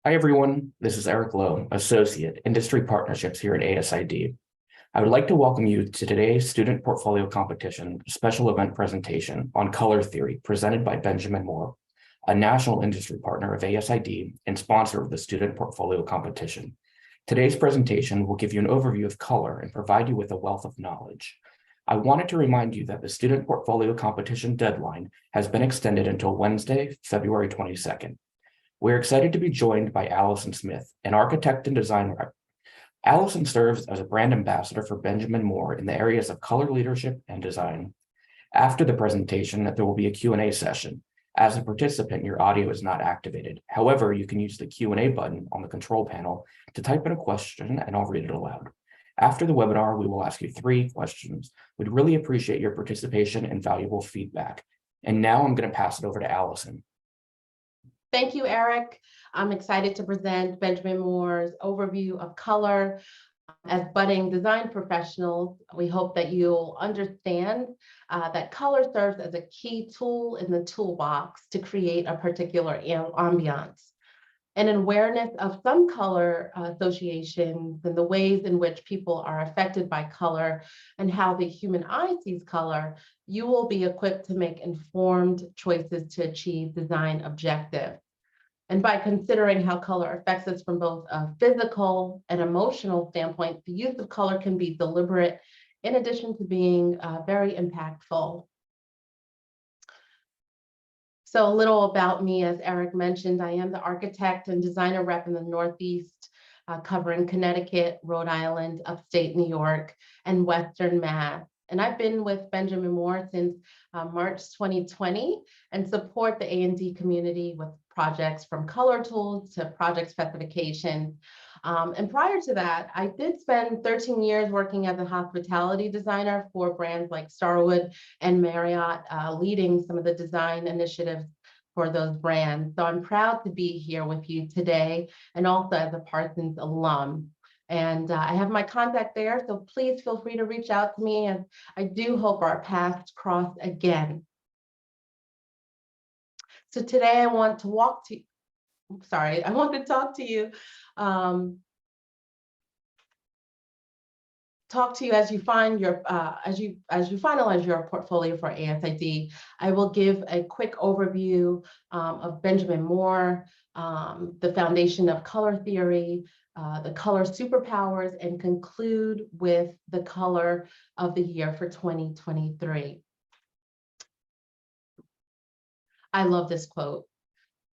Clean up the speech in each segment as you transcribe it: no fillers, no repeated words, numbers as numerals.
Hi, everyone. This is Eric Lowe, Associate, Industry Partnerships here at ASID. I would like to welcome you to today's Student Portfolio Competition special event presentation on color theory presented by Benjamin Moore, a national industry partner of ASID and sponsor of the Student Portfolio Competition. Today's presentation will give you an overview of color and provide you with a wealth of knowledge. I wanted to remind you that the Student Portfolio Competition deadline has been extended until Wednesday, February 22nd. We're excited to be joined by Allison Smith, an architect and design rep. Allison serves as a brand ambassador for Benjamin Moore in the areas of color leadership and design. After the presentation, there will be a Q&A session. As a participant, your audio is not activated. However, you can use the Q&A button on the control panel to type in a question and I'll read it aloud. After the webinar, we will ask you 3 questions. We'd really appreciate your participation and valuable feedback. And now I'm going to pass it over to Allison. Thank you, Eric. I'm excited to present Benjamin Moore's overview of color. As budding design professionals, we hope that you'll understand that color serves as a key tool in the toolbox to create a particular ambiance. And an awareness of some color associations and the ways in which people are affected by color and how the human eye sees color, you will be equipped to make informed choices to achieve design objectives. And by considering how color affects us from both a physical and emotional standpoint, the use of color can be deliberate in addition to being very impactful. So a little about me, as Eric mentioned, I am the architect and designer rep in the Northeast, covering Connecticut, Rhode Island, upstate New York, and Western Mass. And I've been with Benjamin Moore since March 2020 and support the A&D community with projects from color tools to project specifications. And prior to that, I did spend 13 years working as a hospitality designer for brands like Starwood and Marriott, leading some of the design initiatives for those brands. So I'm proud to be here with you today and also as a Parsons alum. And I have my contact there, so please feel free to reach out to me, and I do hope our paths cross again. So today I want to talk to you as you find your as you finalize your portfolio for ASID. I will give a quick overview of Benjamin Moore, the foundation of color theory, the color superpowers, and conclude with the color of the year for 2023. I love this quote.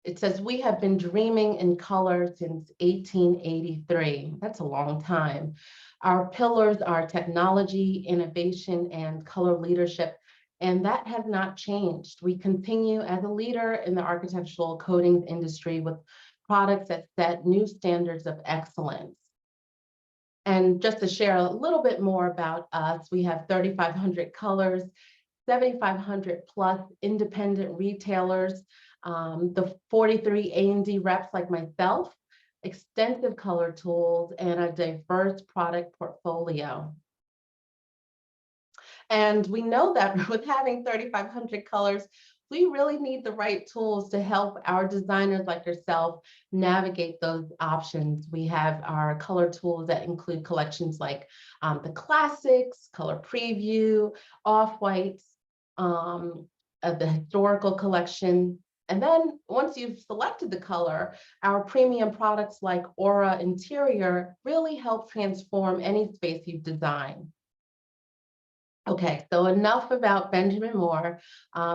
It says, "We have been dreaming in color since 1883. That's a long time. Our pillars are technology, innovation, and color leadership, and that has not changed. We continue as a leader in the architectural coatings industry with products that set new standards of excellence." And just to share a little bit more about us, we have 3,500 colors, 7,500 plus independent retailers, the 43 A&D reps like myself, extensive color tools, and a diverse product portfolio. And we know that with having 3,500 colors, we really need the right tools to help our designers like yourself navigate those options. We have our color tools that include collections like the classics, color preview, off-whites, the historical collection. And then once you've selected the color, our premium products like Aura Interior really help transform any space you've designed. Okay, so enough about Benjamin Moore.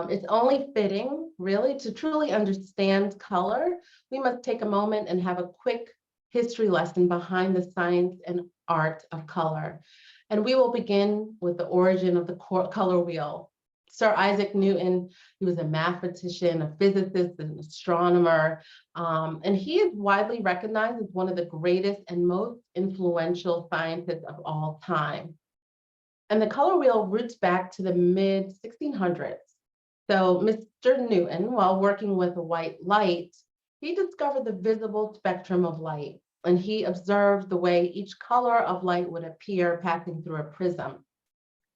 It's only fitting, really, to truly understand color, we must take a moment and have a quick history lesson behind the science and art of color. And we will begin with the origin of the color wheel. Sir Isaac Newton, he was a mathematician, a physicist, an astronomer, and he is widely recognized as one of the greatest and most influential scientists of all time. And the color wheel roots back to the mid-1600s. So Mr. Newton, while working with white light, he discovered the visible spectrum of light, and he observed the way each color of light would appear passing through a prism.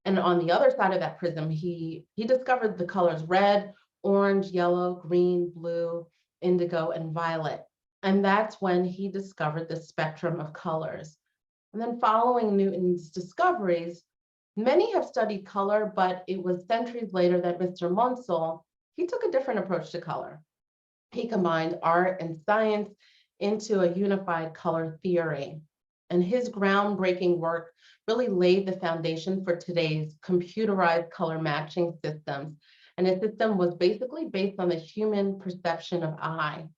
And on the other side of that prism, he discovered the colors red, orange, yellow, green, blue, indigo, and violet. And that's when he discovered the spectrum of colors. And then following Newton's discoveries, many have studied color, but it was centuries later that Mr. Munsell, he took a different approach to color. He combined art and science into a unified color theory. And his groundbreaking work really laid the foundation for today's computerized color matching systems. And his system was basically based on the human perception of eye.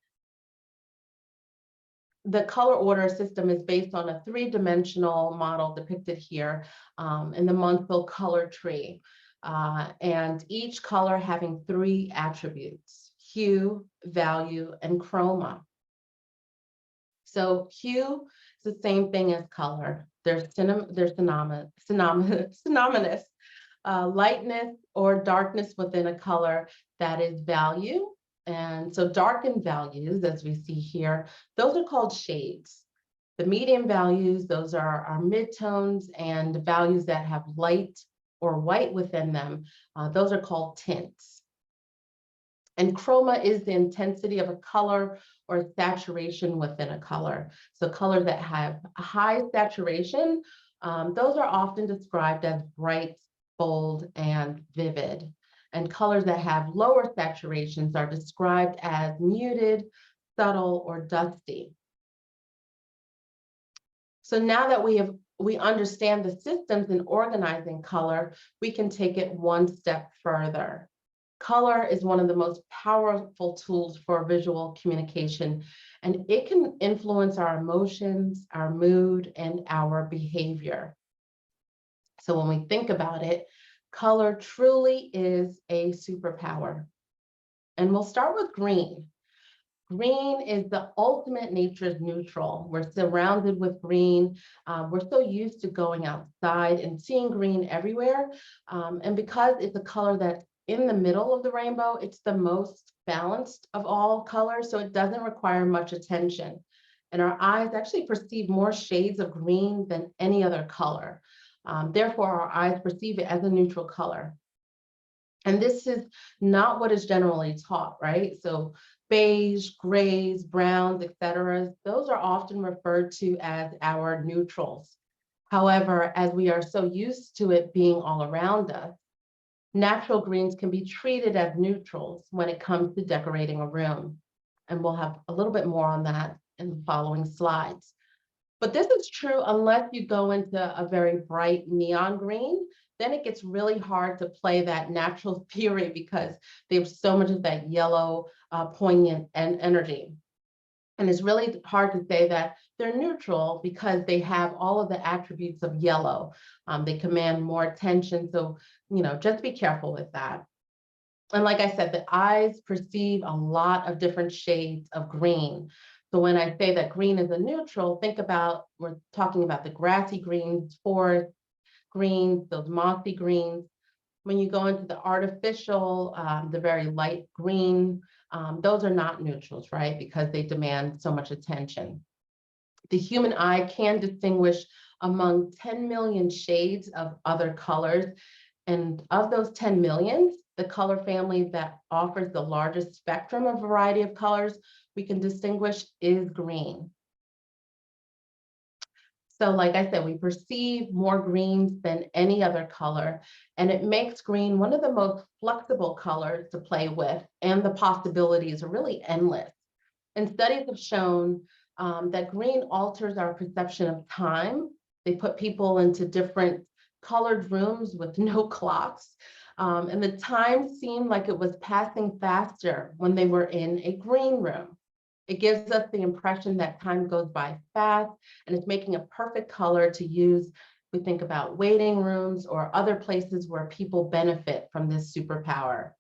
The color order system is based on a three-dimensional model depicted here in the Munsell color tree. And each color having three attributes: hue, value, and chroma. So hue is the same thing as color. They're synonymous. Lightness or darkness within a color, that is value. And so darkened values, as we see here, those are called shades. The medium values, those are our midtones, and values that have light or white within them, those are called tints. And chroma is the intensity of a color or saturation within a color. So colors that have a high saturation, those are often described as bright, bold, and vivid. And colors that have lower saturations are described as muted, subtle, or dusty. So now that we understand the systems in organizing color, we can take it one step further. Color is one of the most powerful tools for visual communication, and it can influence our emotions, our mood, and our behavior. So when we think about it, color truly is a superpower. And we'll start with green. Green is the ultimate nature's neutral. We're surrounded with green. We're so used to going outside and seeing green everywhere. And because it's a color that's in the middle of the rainbow, it's the most balanced of all colors, so it doesn't require much attention. And our eyes actually perceive more shades of green than any other color. Therefore, our eyes perceive it as a neutral color. And this is not what is generally taught, right? So beige, grays, browns, etc., those are often referred to as our neutrals. However, as we are so used to it being all around us, natural greens can be treated as neutrals when it comes to decorating a room. And we'll have a little bit more on that in the following slides. But this is true unless you go into a very bright neon green, then it gets really hard to play that natural theory because they have so much of that yellow, poignant and energy. And it's really hard to say that they're neutral because they have all of the attributes of yellow. They command more attention. So, just be careful with that. And like I said, the eyes perceive a lot of different shades of green. So when I say that green is a neutral, think about, we're talking about the grassy greens, forest greens, those mossy greens. When you go into the artificial, the very light green, those are not neutrals, right? Because they demand so much attention. The human eye can distinguish among 10 million shades of other colors. And of those 10 millions, the color family that offers the largest spectrum of variety of colors we can distinguish is green. So like I said, we perceive more greens than any other color, and it makes green one of the most flexible colors to play with, and the possibilities are really endless. And studies have shown that green alters our perception of time. They put people into different colored rooms with no clocks. And the time seemed like it was passing faster when they were in a green room. It gives us the impression that time goes by fast, and it's making a perfect color to use. We think about waiting rooms or other places where people benefit from this superpower.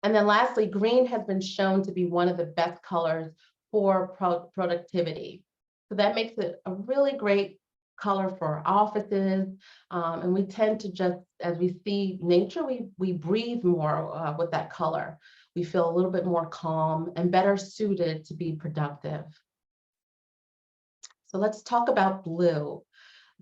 And then lastly, green has been shown to be one of the best colors for productivity. So that makes it a really great color for offices. And we tend to just, as we see nature, we breathe more with that color. We feel a little bit more calm and better suited to be productive. So let's talk about blue.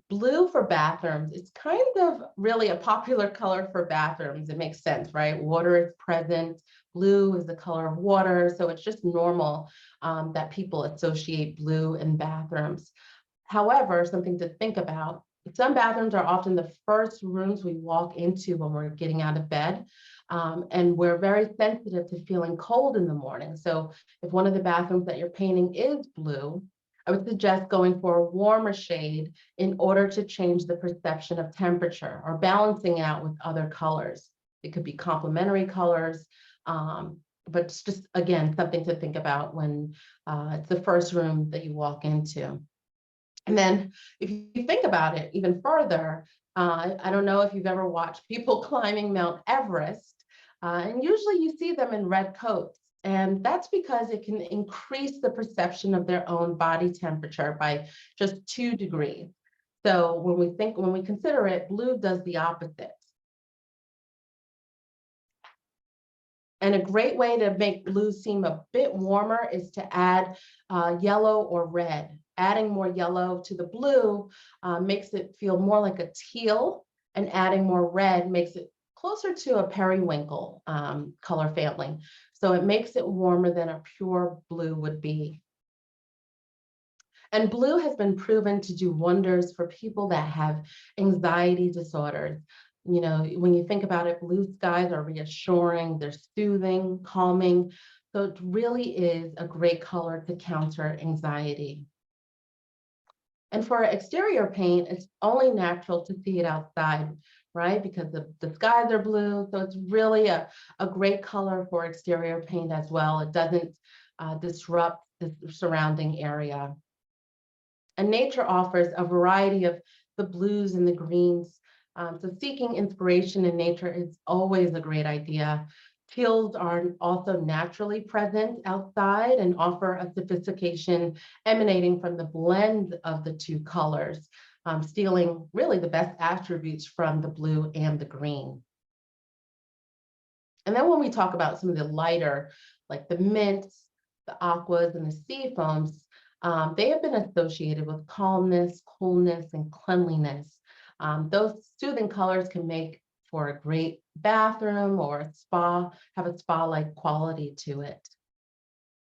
Blue for bathrooms, it's kind of really a popular color for bathrooms. It makes sense, right? Water is present. Blue is the color of water. So it's just normal that people associate blue in bathrooms. However, something to think about, some bathrooms are often the first rooms we walk into when we're getting out of bed. And we're very sensitive to feeling cold in the morning. So if one of the bathrooms that you're painting is blue, I would suggest going for a warmer shade in order to change the perception of temperature or balancing out with other colors. It could be complementary colors, but it's just, again, something to think about when it's the first room that you walk into. And then if you think about it even further, I don't know if you've ever watched people climbing Mount Everest, and usually you see them in red coats. And that's because it can increase the perception of their own body temperature by just 2 degrees. So when we consider it, blue does the opposite. And a great way to make blue seem a bit warmer is to add yellow or red. Adding more yellow to the blue makes it feel more like a teal, and adding more red makes it closer to a periwinkle color family. So it makes it warmer than a pure blue would be. And blue has been proven to do wonders for people that have anxiety disorders. You know, when you think about it, blue skies are reassuring, they're soothing, calming. So it really is a great color to counter anxiety. And for exterior paint, it's only natural to see it outside, right? Because the skies are blue. So it's really a great color for exterior paint as well. It doesn't disrupt the surrounding area. And nature offers a variety of the blues and the greens. So seeking inspiration in nature is always a great idea. Teals are also naturally present outside and offer a sophistication emanating from the blend of the two colors, stealing really the best attributes from the blue and the green. And then when we talk about some of the lighter, like the mints, the aquas, and the sea foams, they have been associated with calmness, coolness, and cleanliness. Those soothing colors can make for a great bathroom or a spa, have a spa-like quality to it.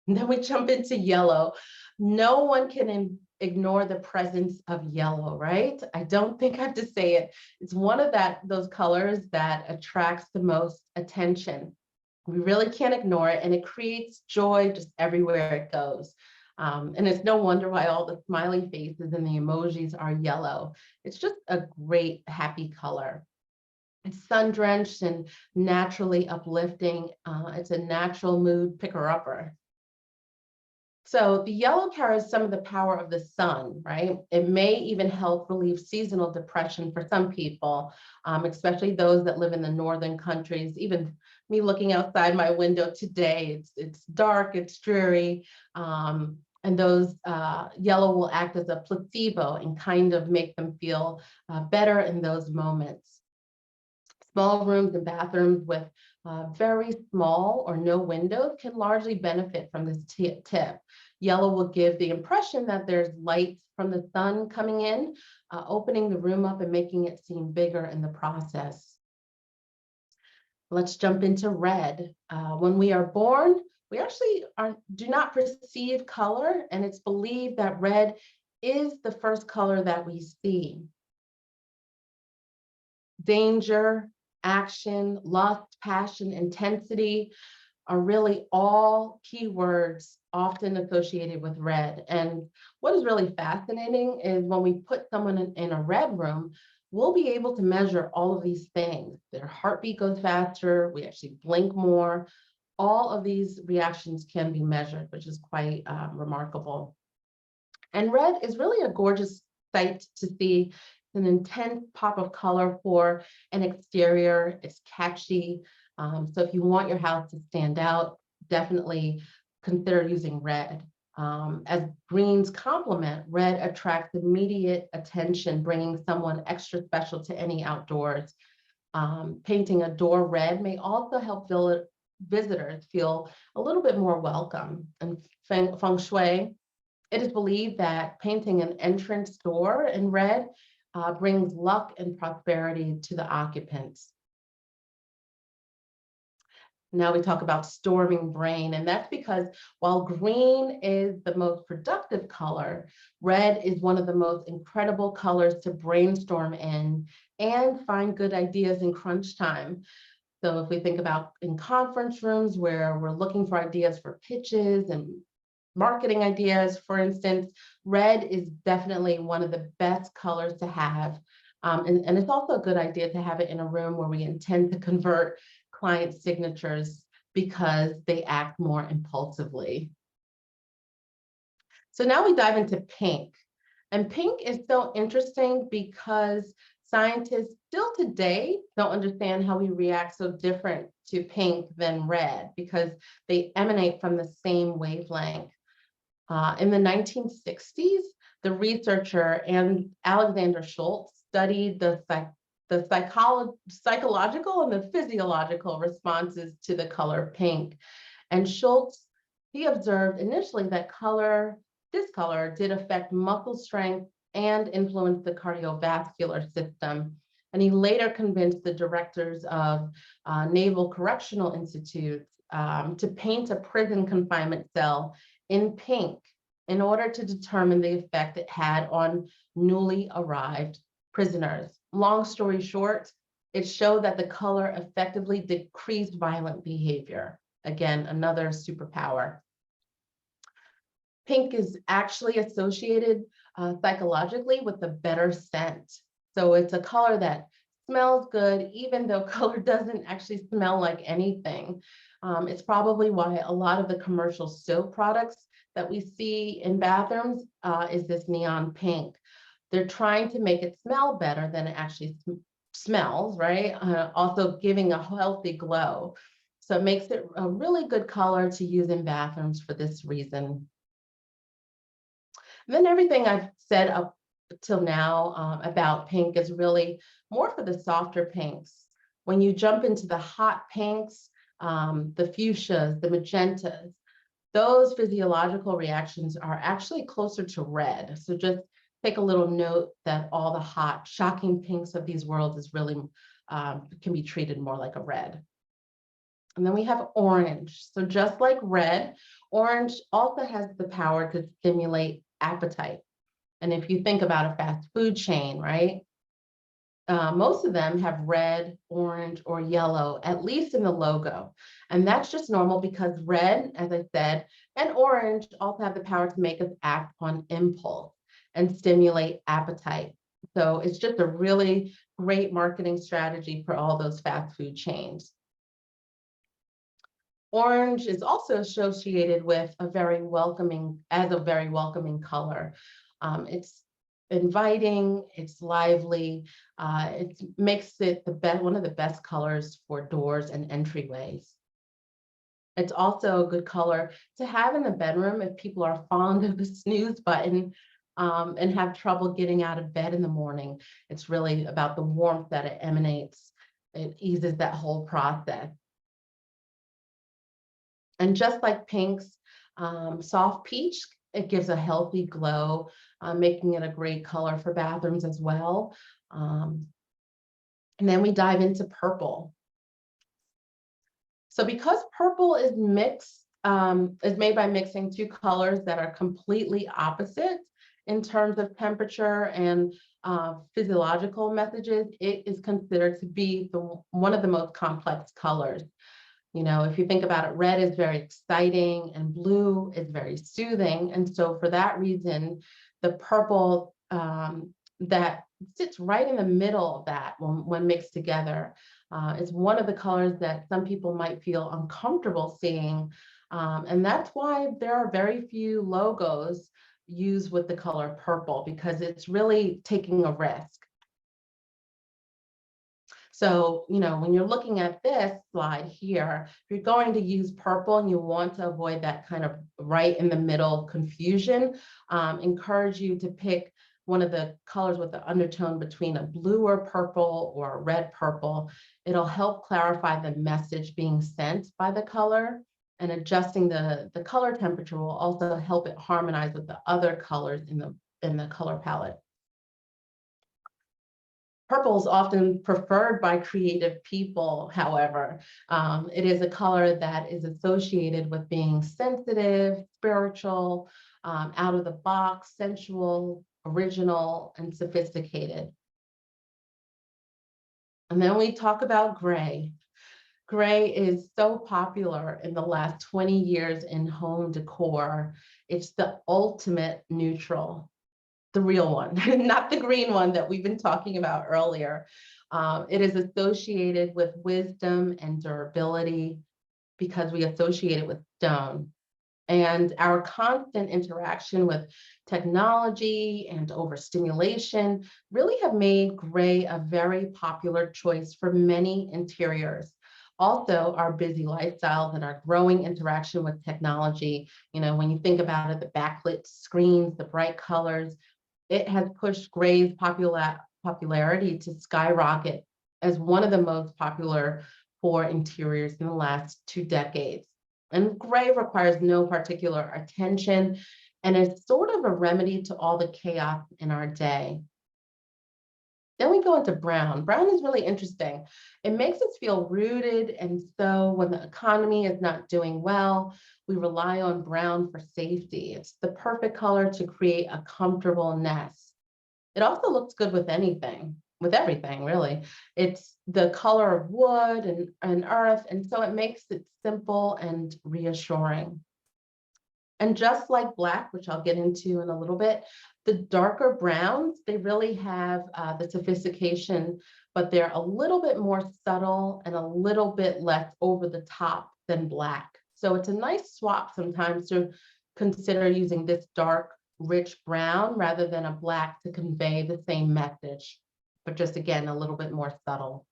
And then we jump into yellow. No one can ignore the presence of yellow, right? I don't think I have to say it. It's one of those colors that attracts the most attention. We really can't ignore it, and it creates joy just everywhere it goes. And it's no wonder why all the smiley faces and the emojis are yellow. It's just a great, happy color. It's sun-drenched and naturally uplifting. It's a natural mood picker-upper. So the yellow carries some of the power of the sun, right? It may even help relieve seasonal depression for some people, especially those that live in the northern countries. Even me looking outside my window today, it's dark, it's dreary, and those yellow will act as a placebo and kind of make them feel better in those moments. Small rooms and bathrooms with very small or no windows can largely benefit from this tip. Yellow will give the impression that there's light from the sun coming in, opening the room up and making it seem bigger in the process. Let's jump into red. When we are born, we actually do not perceive color, and it's believed that red is the first color that we see. Danger, action, lust, passion, intensity are really all keywords often associated with red. And what is really fascinating is when we put someone in a red room, we'll be able to measure all of these things. Their heartbeat goes faster, we actually blink more. All of these reactions can be measured, which is quite remarkable. And red is really a gorgeous sight to see. An intense pop of color for an exterior. It's catchy. So if you want your house to stand out, definitely consider using red. As greens complement, red attracts immediate attention, bringing someone extra special to any outdoors. Painting a door red may also help visitors feel a little bit more welcome. And feng shui, it is believed that painting an entrance door in red brings luck and prosperity to the occupants. Now we talk about storming brain, and that's because while green is the most productive color, red is one of the most incredible colors to brainstorm in and find good ideas in crunch time. So if we think about in conference rooms where we're looking for ideas for pitches and marketing ideas, for instance, red is definitely one of the best colors to have. And it's also a good idea to have it in a room where we intend to convert client signatures because they act more impulsively. So now we dive into pink. And pink is so interesting because scientists still today don't understand how we react so different to pink than red because they emanate from the same wavelength. In the 1960s, the researcher and Alexander Schultz studied the psychological and the physiological responses to the color pink. And Schultz, he observed initially that this color did affect muscle strength and influence the cardiovascular system. And he later convinced the directors of Naval Correctional Institute to paint a prison confinement cell in pink in order to determine the effect it had on newly arrived prisoners. Long story short, it showed that the color effectively decreased violent behavior. Again, another superpower. Pink is actually associated psychologically with a better scent. So it's a color that smells good, even though color doesn't actually smell like anything. It's probably why a lot of the commercial soap products that we see in bathrooms is this neon pink. They're trying to make it smell better than it actually smells, right? Also giving a healthy glow. So it makes it a really good color to use in bathrooms for this reason. And then everything I've said up till now about pink is really more for the softer pinks. When you jump into the hot pinks, the fuchsias, the magentas, those physiological reactions are actually closer to red. So just take a little note that all the hot, shocking pinks of these worlds is really can be treated more like a red. And then we have orange. So just like red, orange also has the power to stimulate appetite. And if you think about a fast food chain, right? Most of them have red, orange, or yellow, at least in the logo. And that's just normal because red, as I said, and orange also have the power to make us act on impulse and stimulate appetite. So it's just a really great marketing strategy for all those fast food chains. Orange is also associated with a very welcoming color. It's inviting, it's lively, it makes it one of the best colors for doors and entryways. It's also a good color to have in the bedroom if people are fond of the snooze button and have trouble getting out of bed in the morning. It's really about the warmth that it emanates. It eases that whole process. And just like pinks, soft peach, it gives a healthy glow, making it a great color for bathrooms as well. And then we dive into purple. So because purple is made by mixing two colors that are completely opposite in terms of temperature and physiological messages, it is considered to be one of the most complex colors. You know, if you think about it, red is very exciting and blue is very soothing. And so for that reason, the purple that sits right in the middle of that when mixed together is one of the colors that some people might feel uncomfortable seeing. And that's why there are very few logos used with the color purple, because it's really taking a risk. So, you know, when you're looking at this slide here, if you're going to use purple and you want to avoid that kind of right in the middle confusion, encourage you to pick one of the colors with the undertone between a blue or purple or a red purple. It'll help clarify the message being sent by the color, and adjusting the color temperature will also help it harmonize with the other colors in the color palette. Purple is often preferred by creative people, however. It is a color that is associated with being sensitive, spiritual, out of the box, sensual, original, and sophisticated. And then we talk about gray. Gray is so popular in the last 20 years in home decor. It's the ultimate neutral, the real one, not the green one that we've been talking about earlier. It is associated with wisdom and durability because we associate it with stone. And our constant interaction with technology and overstimulation really have made gray a very popular choice for many interiors. Also, our busy lifestyles and our growing interaction with technology, when you think about it, the backlit screens, the bright colors, it has pushed gray's popularity to skyrocket as one of the most popular for interiors in the last 2 decades. And gray requires no particular attention and is sort of a remedy to all the chaos in our day. Then we go into brown. Brown is really interesting. It makes us feel rooted. And so when the economy is not doing well, we rely on brown for safety. It's the perfect color to create a comfortable nest. It also looks good with anything, with everything, really. It's the color of wood and earth, and so it makes it simple and reassuring. And just like black, which I'll get into in a little bit, the darker browns, they really have the sophistication, but they're a little bit more subtle and a little bit less over the top than black. So it's a nice swap sometimes to consider using this dark, rich brown rather than a black to convey the same message, but just again, a little bit more subtle.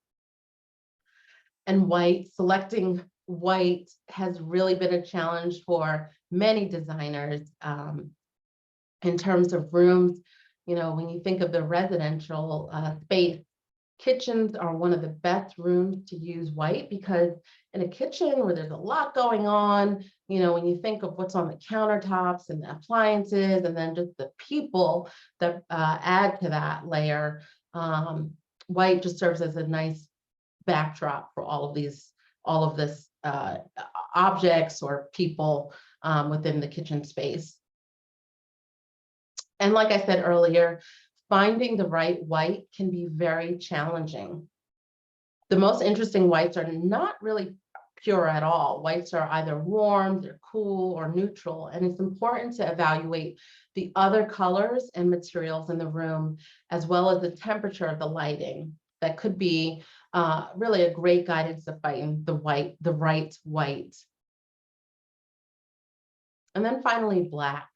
And white, selecting white has really been a challenge for many designers in terms of rooms. When you think of the residential space, kitchens are one of the best rooms to use white because in a kitchen where there's a lot going on, when you think of what's on the countertops and the appliances and then just the people that add to that layer, white just serves as a nice backdrop for all of this objects or people within the kitchen space. And like I said earlier, finding the right white can be very challenging. The most interesting whites are not really pure at all. Whites are either warm, they're cool, or neutral. And it's important to evaluate the other colors and materials in the room, as well as the temperature of the lighting. That could be really a great guidance to finding the right white. And then finally, black.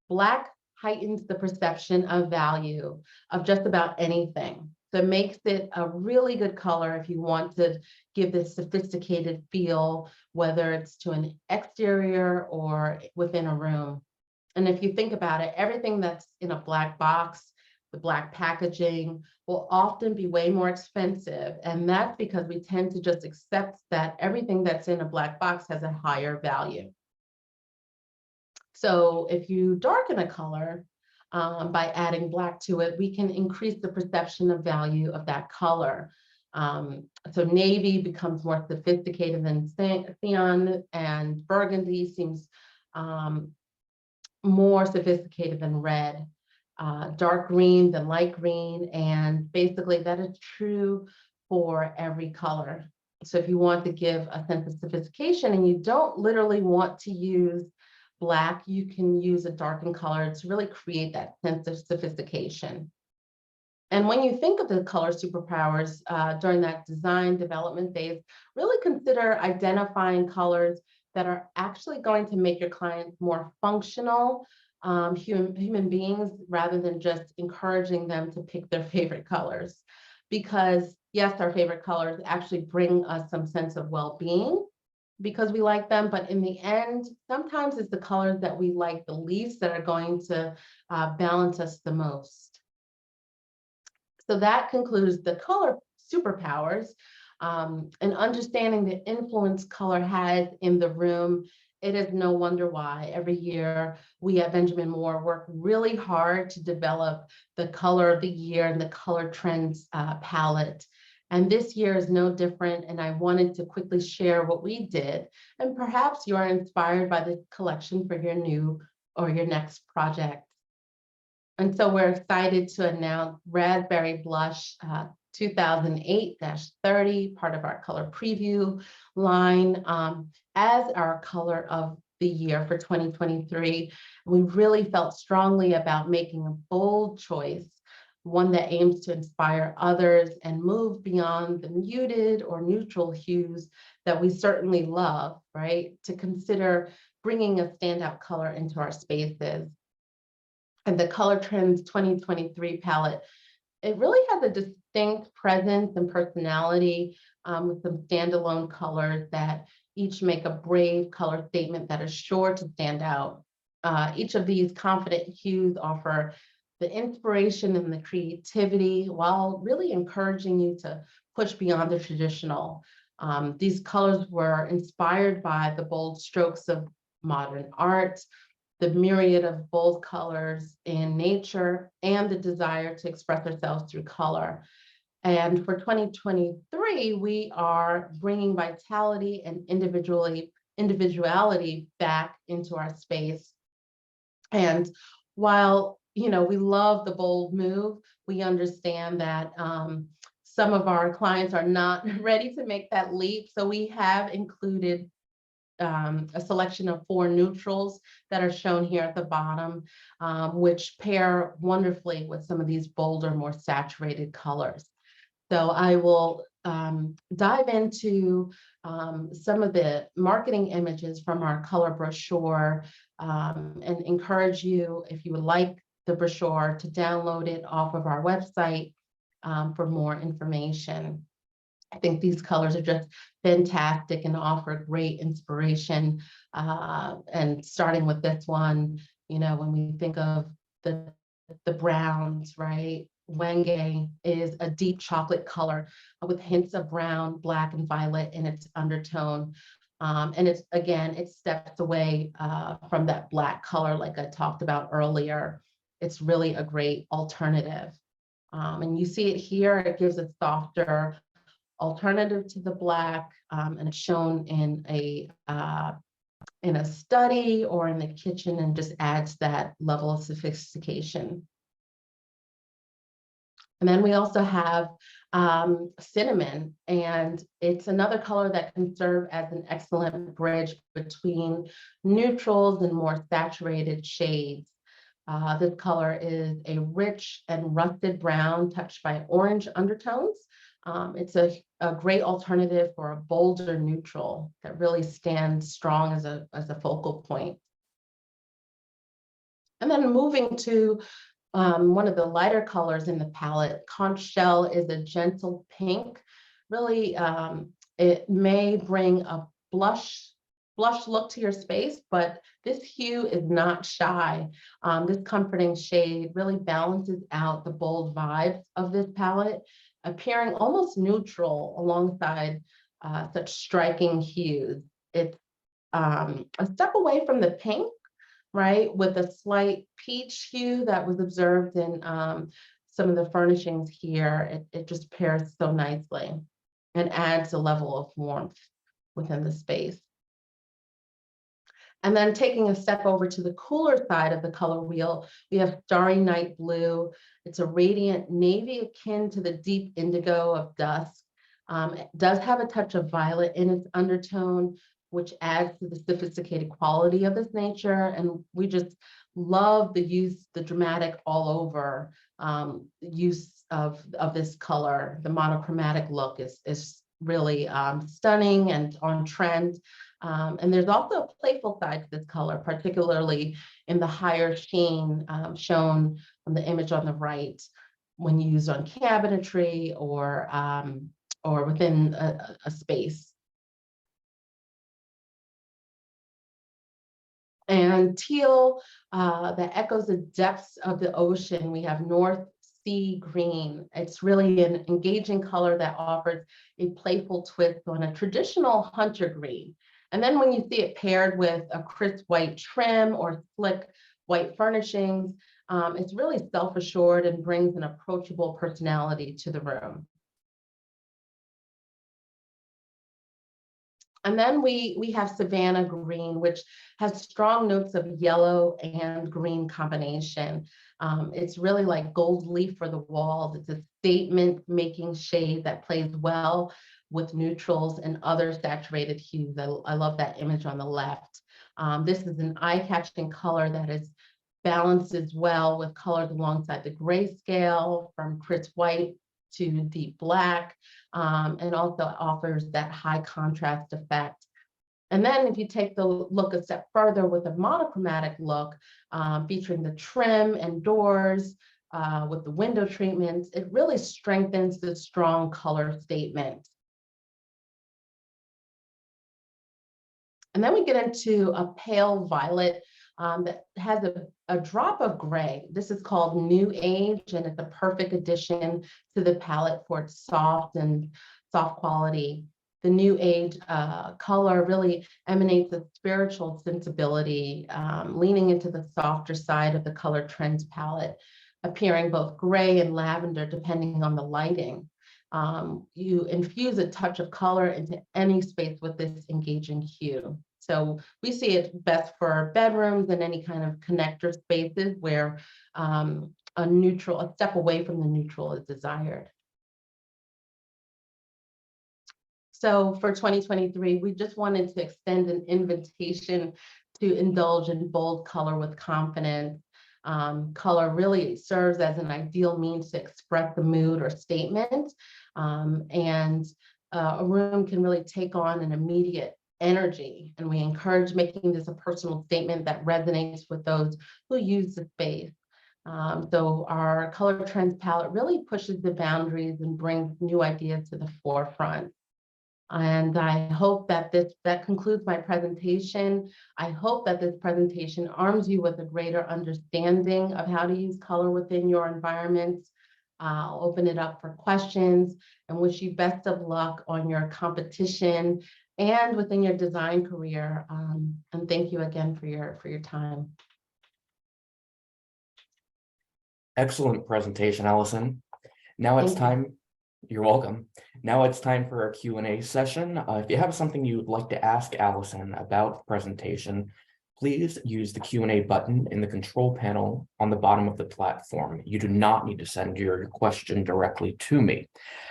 Black heightens the perception of value of just about anything. So it makes it a really good color if you want to give this sophisticated feel, whether it's to an exterior or within a room. And if you think about it, everything that's in a black box, the black packaging will often be way more expensive. And that's because we tend to just accept that everything that's in a black box has a higher value. So if you darken a color by adding black to it, we can increase the perception of value of that color. So navy becomes more sophisticated than cyan, and burgundy seems more sophisticated than red. Dark green than light green, and basically that is true for every color. So if you want to give a sense of sophistication and you don't literally want to use black, you can use a darkened color to really create that sense of sophistication. And when you think of the color superpowers during that design development phase, really consider identifying colors that are actually going to make your clients more functional human beings, rather than just encouraging them to pick their favorite colors. Because yes, our favorite colors actually bring us some sense of well-being because we like them, but in the end, sometimes it's the colors that we like the least that are going to balance us the most. So that concludes the color superpowers and understanding the influence color has in the room it is no wonder why every year we at Benjamin Moore work really hard to develop the color of the year and the color trends palette. And this year is no different. And I wanted to quickly share what we did. And perhaps you are inspired by the collection for your new or your next project. And so we're excited to announce Raspberry Blush 2008-30, part of our color preview line, as our color of the year for 2023. We really felt strongly about making a bold choice, one that aims to inspire others and move beyond the muted or neutral hues that we certainly love, right? To consider bringing a standout color into our spaces. And the Color Trends 2023 palette, it really has a distinct presence and personality with some standalone colors that each make a brave color statement that is sure to stand out. Each of these confident hues offer the inspiration and the creativity while really encouraging you to push beyond the traditional. These colors were inspired by the bold strokes of modern art, the myriad of bold colors in nature, and the desire to express ourselves through color. And for 2023, we are bringing vitality and individuality back into our space. And while we love the bold move, we understand that some of our clients are not ready to make that leap. So we have included a selection of 4 neutrals that are shown here at the bottom, which pair wonderfully with some of these bolder, more saturated colors. So I will dive into some of the marketing images from our color brochure and encourage you, if you would like the brochure, to download it off of our website for more information. I think these colors are just fantastic and offer great inspiration. And starting with this one, when we think of the browns, right? Wenge is a deep chocolate color with hints of brown, black, and violet in its undertone. And it steps away from that black color like I talked about earlier. It's really a great alternative. And you see it here, it gives a softer alternative to the black, and it's shown in a study or in the kitchen and just adds that level of sophistication. And then we also have cinnamon, and it's another color that can serve as an excellent bridge between neutrals and more saturated shades. This color is a rich and rusted brown touched by orange undertones. It's a great alternative for a bolder neutral that really stands strong as a focal point. And then moving to one of the lighter colors in the palette, conch shell is a gentle pink. Really, it may bring a blush look to your space, but this hue is not shy. This comforting shade really balances out the bold vibes of this palette, appearing almost neutral alongside such striking hues. It's a step away from the pink, right, with a slight peach hue that was observed in some of the furnishings here. It just pairs so nicely and adds a level of warmth within the space. And then taking a step over to the cooler side of the color wheel, we have Starry Night Blue. It's a radiant navy akin to the deep indigo of dusk. It does have a touch of violet in its undertone, which adds to the sophisticated quality of this nature. And we just love the dramatic all over use of this color. The monochromatic look is really stunning and on trend. And there's also a playful side to this color, particularly in the higher sheen shown on the image on the right when used on cabinetry or within a space. And teal, that echoes the depths of the ocean. We have North Sea green. It's really an engaging color that offers a playful twist on a traditional hunter green. And then when you see it paired with a crisp white trim or slick white furnishings, it's really self-assured and brings an approachable personality to the room. And then we have Savannah Green, which has strong notes of yellow and green combination. It's really like gold leaf for the walls. It's a statement-making shade that plays well with neutrals and other saturated hues. I love that image on the left. This is an eye-catching color that is balances well with colors alongside the grayscale, from crisp white to deep black, and also offers that high contrast effect. And then if you take the look a step further with a monochromatic look, featuring the trim and doors, with the window treatments, it really strengthens the strong color statement. And then we get into a pale violet that has a drop of gray. This is called New Age, and it's a perfect addition to the palette for its soft quality. The New Age color really emanates a spiritual sensibility, leaning into the softer side of the color trends palette, appearing both gray and lavender depending on the lighting. You infuse a touch of color into any space with this engaging hue. So we see it best for bedrooms and any kind of connector spaces where a step away from the neutral is desired. So for 2023, we just wanted to extend an invitation to indulge in bold color with confidence. Color really serves as an ideal means to express the mood or statement, and a room can really take on an immediate energy, and we encourage making this a personal statement that resonates with those who use the space. So our color trends palette really pushes the boundaries and brings new ideas to the forefront. And I hope that that concludes my presentation. I hope that this presentation arms you with a greater understanding of how to use color within your environments. I'll open it up for questions and wish you best of luck on your competition and within your design career. And thank you again for your time. Excellent presentation, Allison. Now it's time. You're welcome. Now it's time for our Q&A session. If you have something you'd like to ask Allison about the presentation, please use the Q&A button in the control panel on the bottom of the platform. You do not need to send your question directly to me.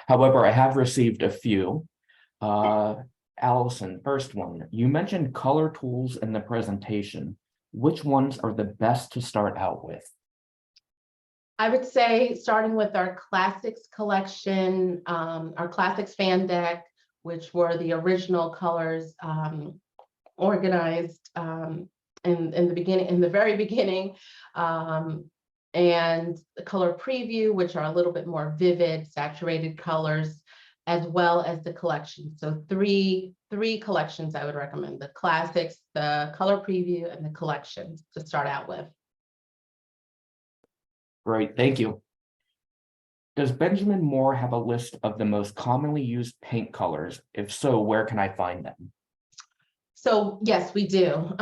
However, I have received a few. Allison, first one, you mentioned color tools in the presentation. Which ones are the best to start out with? I would say starting with our classics collection, our classics fan deck, which were the original colors organized in the very beginning, and the color preview, which are a little bit more vivid, saturated colors, as well as the collection. So three collections I would recommend: the classics, the color preview, and the collections to start out with. Great, thank you. Does Benjamin Moore have a list of the most commonly used paint colors? If so, where can I find them? So yes, we do.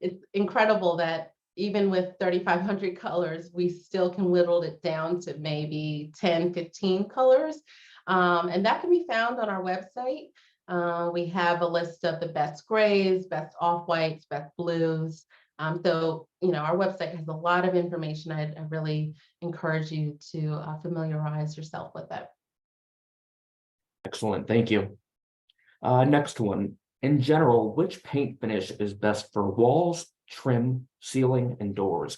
It's incredible that even with 3,500 colors, we still can whittle it down to maybe 10, 15 colors. And that can be found on our website. We have a list of the best grays, best off-whites, best blues. So, our website has a lot of information. I really encourage you to familiarize yourself with it. Excellent, thank you. Next one. In general, which paint finish is best for walls, trim, ceiling, and doors?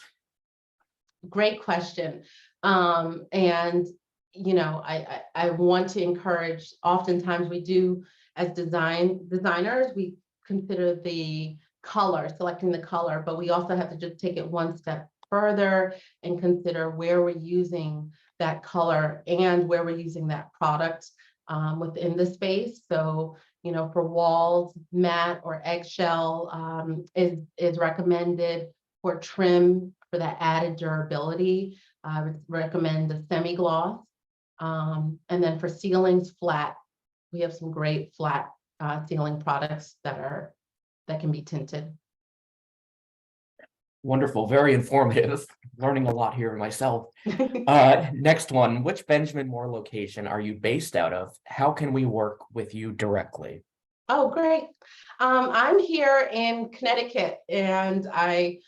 Great question. And I want to encourage, oftentimes we do, as designers, we consider the color, selecting the color, but we also have to just take it one step further and consider where we're using that color and where we're using that product within the space. So, for walls, matte or eggshell is recommended. For trim, for that added durability, I would recommend the semi-gloss. And then for ceilings, flat. We have some great flat ceiling products that can be tinted. Wonderful, very informative. Learning a lot here myself. Next one, which Benjamin Moore location are you based out of? How can we work with you directly? Oh, great. I'm here in Connecticut, and I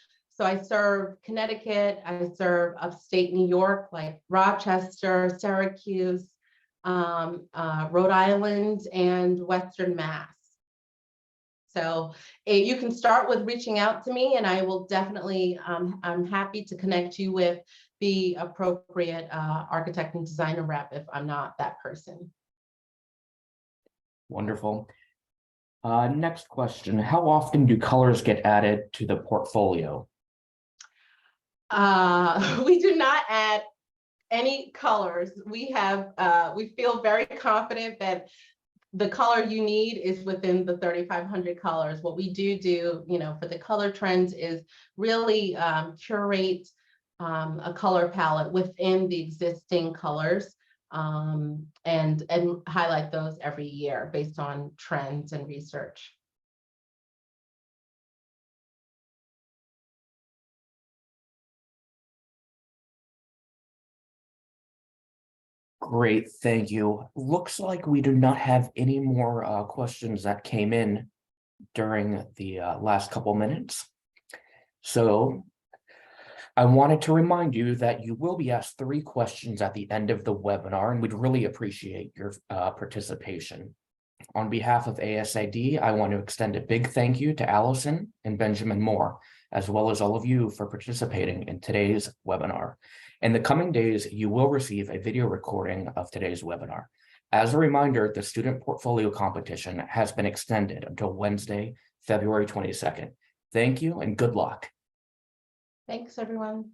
serve Connecticut, I serve upstate New York, like Rochester, Syracuse, Rhode Island, and Western Mass. So you can start with reaching out to me, and I will definitely, I'm happy to connect you with the appropriate architect and designer rep if I'm not that person. Wonderful. Next question, how often do colors get added to the portfolio? We do not add any colors. We feel very confident that the color you need is within the 3,500 colors. What we do, for the color trends is really curate a color palette within the existing colors, and highlight those every year based on trends and research. Great, thank you. Looks like we do not have any more questions that came in during the last couple minutes. So I wanted to remind you that you will be asked 3 questions at the end of the webinar, and we'd really appreciate your participation. On behalf of ASID, I want to extend a big thank you to Allison and Benjamin Moore, as well as all of you for participating in today's webinar. In the coming days, you will receive a video recording of today's webinar. As a reminder, the student portfolio competition has been extended until Wednesday, February 22nd. Thank you and good luck. Thanks, everyone.